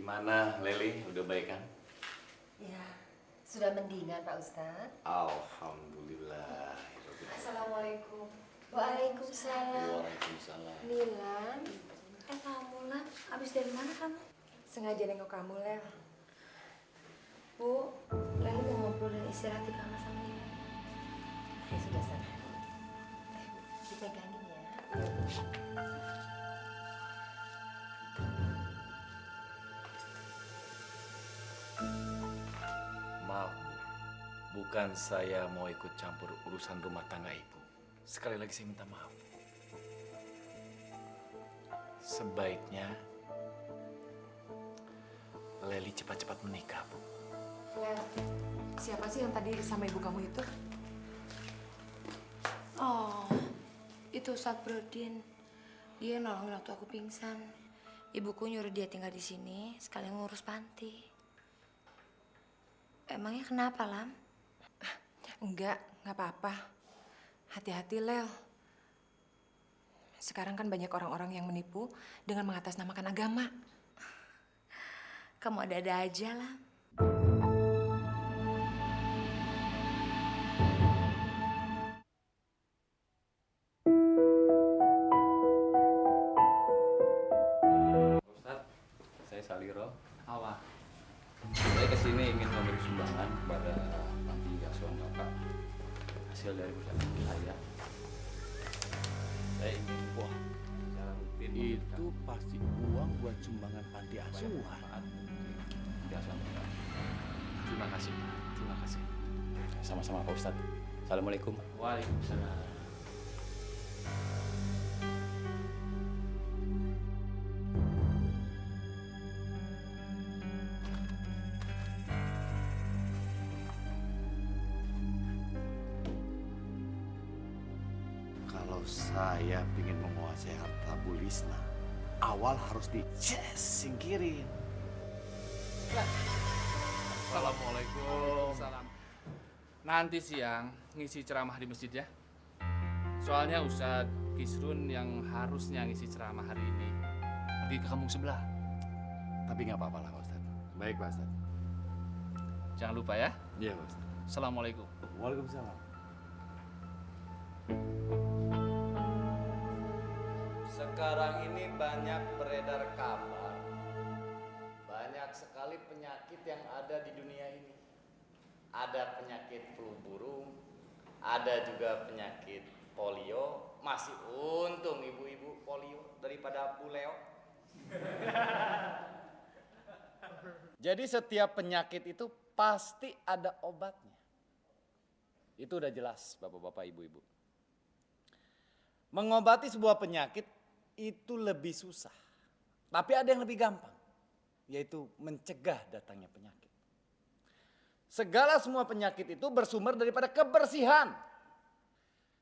Gimana, Leli? Udah baik kan? Ya, sudah mendingan Pak Ustadz. Alhamdulillah. Assalamualaikum. Waalaikumsalam. Waalaikumsalam. Nilam, kamu Lam, habis dari mana kamu? Sengaja nengok kamu, Lel. Bu, Leli mau ngobrol dan istirahat di kamar sama Nilam. Ya sudah sana. Dipegangin ya. Maaf, Bu. Bukan saya mau ikut campur urusan rumah tangga Ibu. Sekali lagi saya minta maaf. Sebaiknya Leli cepat-cepat menikah, Bu. Lel, siapa sih yang tadi sama ibu kamu itu? Oh, itu Ustadz Brodin. Dia nolongin waktu aku pingsan. Ibuku nyuruh dia tinggal di sini sekalian ngurus panti. Emangnya kenapa, Lam? Enggak apa-apa. Hati-hati, Lel. Sekarang kan banyak orang-orang yang menipu dengan mengatasnamakan agama. Kamu ada-ada aja, Lam. Ustadz, saya Saliro. Awal. Saya kesini ingin memberi sumbangan kepada panti asuhan Bapak. Hasil dari usaha saya. Saya ingin secara rutin Itu pasti uang buat sumbangan panti asuhan. Panti asuhan Bapak. Terima kasih, Pak. Terima kasih. Sama-sama Pak Ustadz. Assalamualaikum. Waalaikumsalam. Kalau saya ingin menguasai harta Bu Lisna, awal harus singkirin. Assalamualaikum. Nanti siang ngisi ceramah di masjid ya. Soalnya Ustadz Kisrun yang harusnya ngisi ceramah hari ini pergi ke kampung sebelah. Tapi nggak apa-apa lah Pak Ustadz. Baik Pak Ustadz. Jangan lupa ya. Iya Pak Ustadz. Assalamualaikum. Waalaikumsalam. Sekarang ini banyak beredar kabar. Banyak sekali penyakit yang ada di dunia ini. Ada penyakit flu burung, ada juga penyakit polio. Masih untung ibu-ibu polio daripada buleo. Jadi setiap penyakit itu pasti ada obatnya. Itu udah jelas bapak-bapak ibu-ibu. Mengobati sebuah penyakit itu lebih susah. Tapi ada yang lebih gampang, yaitu mencegah datangnya penyakit. Segala semua penyakit itu bersumber daripada kebersihan.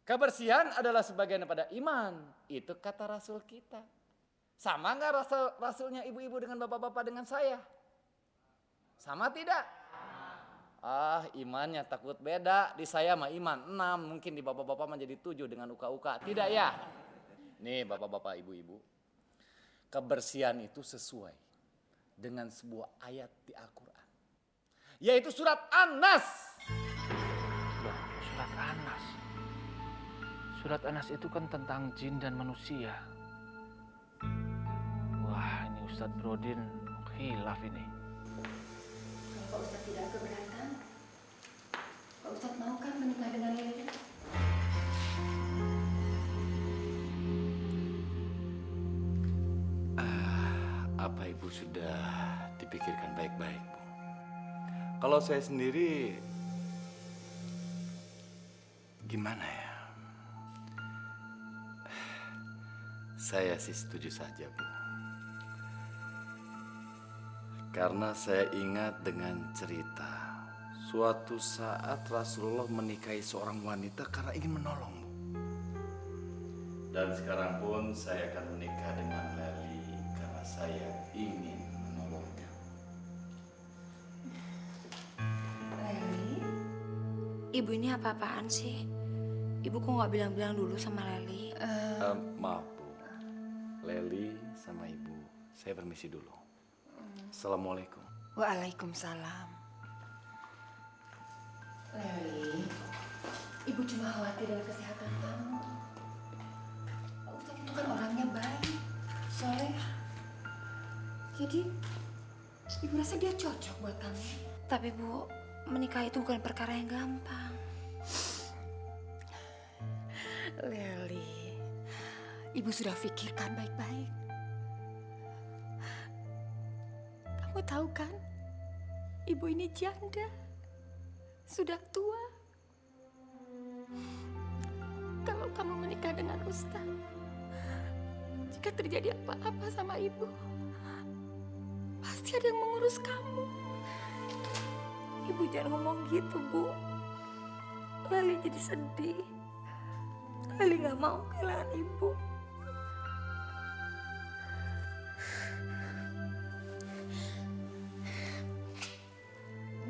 Kebersihan adalah sebagian daripada iman. Itu kata Rasul kita. Sama nggak Rasulnya ibu-ibu dengan bapak-bapak dengan saya? Sama tidak? Ah, imannya takut beda. Di saya mah iman 6, mungkin di bapak-bapak menjadi 7 dengan uka-uka. Tidak ya? Nih bapak-bapak ibu-ibu. Kebersihan itu sesuai dengan sebuah ayat di Al-Quran. Yaitu surat An-Nas. Loh, surat Anas. Surat Anas itu kan tentang jin dan manusia. Wah, ini Ustadz Brodin khilaf ini. Kalau Pak Ustadz tidak keberatan, Pak Ustadz mau kan menikah dengan Leli? Apa Ibu sudah dipikirkan baik-baik, Bu? Kalau saya sendiri, gimana ya? Saya sih setuju saja, Bu. Karena saya ingat dengan cerita suatu saat Rasulullah menikahi seorang wanita karena ingin menolong, Bu. Dan sekarang pun saya akan menikah dengan Leli karena saya ingin menolongnya. Leli? Ibu ini apa-apaan sih? Ibu kok nggak bilang-bilang dulu sama Leli? Maaf, Bu. Leli sama Ibu, saya permisi dulu. Assalamualaikum. Waalaikumsalam. Leli, Ibu cuma khawatir dengan kesehatan kamu. Pak Ustadz itu kan orangnya baik, soleh. Jadi, Ibu rasa dia cocok buat kamu. Tapi Bu, menikah itu bukan perkara yang gampang. Leli, Ibu sudah pikirkan baik-baik. Kamu tahu kan, Ibu ini janda, sudah tua. Kalau kamu menikah dengan Ustadz, jika terjadi apa-apa sama Ibu, pasti ada yang mengurus kamu. Ibu jangan ngomong gitu, Bu. Leli jadi sedih. Leli gak mau kehilangan Ibu.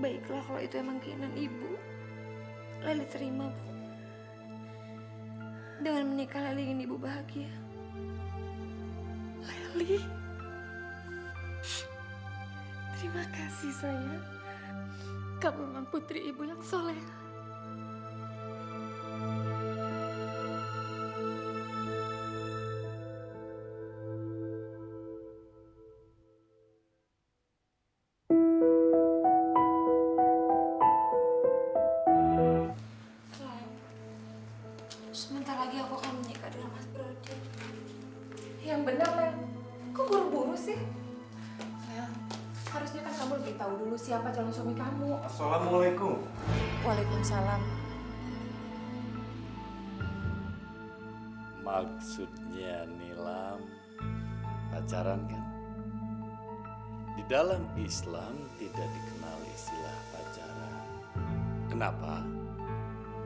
Baiklah kalau itu emang keinginan Ibu. Leli terima, Bu. Dengan menikah Leli ingin Ibu bahagia. Leli. Terima kasih sayang. Kamu memang putri Ibu yang soleh. Sebentar lagi aku akan menikah dengan Mas Brody. Yang benar, Lel. Kok buru-buru sih? Sayang, harusnya kan kamu lebih tahu dulu siapa calon suami kamu. Assalamualaikum. Waalaikumsalam. Maksudnya Nilam pacaran kan? Di dalam Islam tidak dikenal istilah pacaran. Kenapa?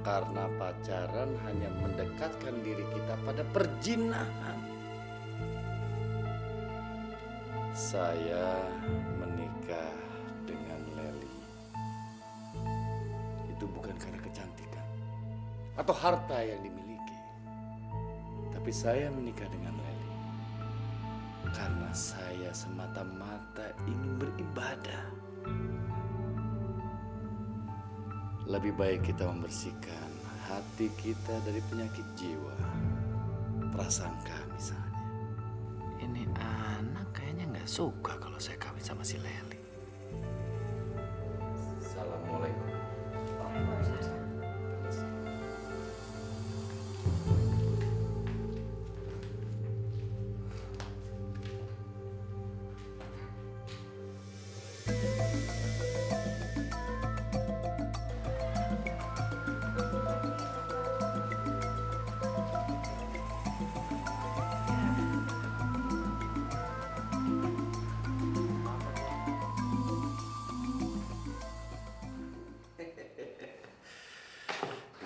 Karena pacaran hanya mendekatkan diri kita pada perjinahan. Saya menikah dengan Leli itu bukan karena kecantikan atau harta yang dimiliki. Tapi saya menikah dengan Leli karena saya semata-mata ingin beribadah. Lebih baik kita membersihkan hati kita dari penyakit jiwa, prasangka misalnya. Ini anak kayaknya nggak suka kalau saya kawin sama si Leli. Assalamualaikum.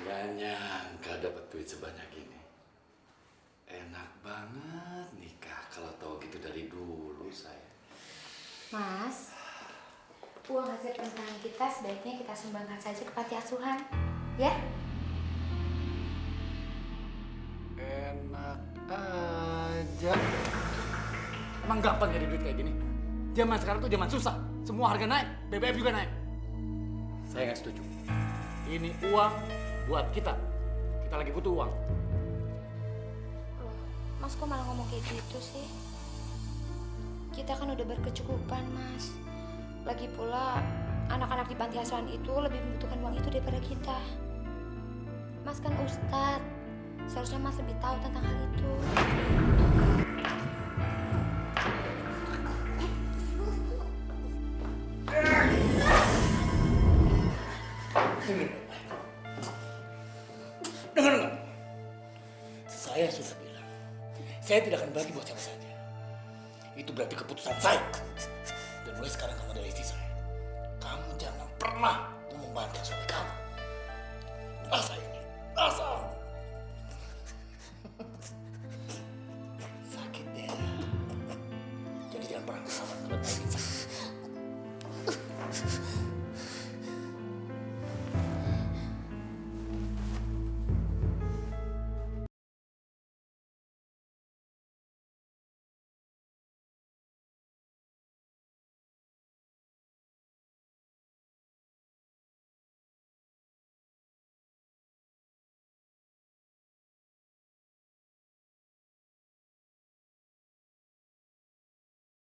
Gak nyangka dapat duit sebanyak ini. Enak banget nikah kalau tahu gitu dari dulu saya. Mas, uang hasil pernikahan kita sebaiknya kita sumbangkan saja ke panti asuhan, ya? Enak aja. Emang gampang nyari duit kayak gini? Zaman sekarang tuh zaman susah. Semua harga naik, BBM juga naik. Saya nggak setuju. Ini uang buat kita. Kita lagi butuh uang. Loh, Mas kok malah ngomong kayak gitu sih? Kita kan udah berkecukupan, Mas. Lagi pula, anak-anak di panti asuhan itu lebih membutuhkan uang itu daripada kita. Mas kan ustadz. Seharusnya Mas lebih tahu tentang hal itu. Dengar. Saya sudah bilang, saya tidak akan bagi buat siapa saja. Itu berarti keputusan saya. Dan mulai sekarang kamu adalah istri saya. Kamu jangan pernah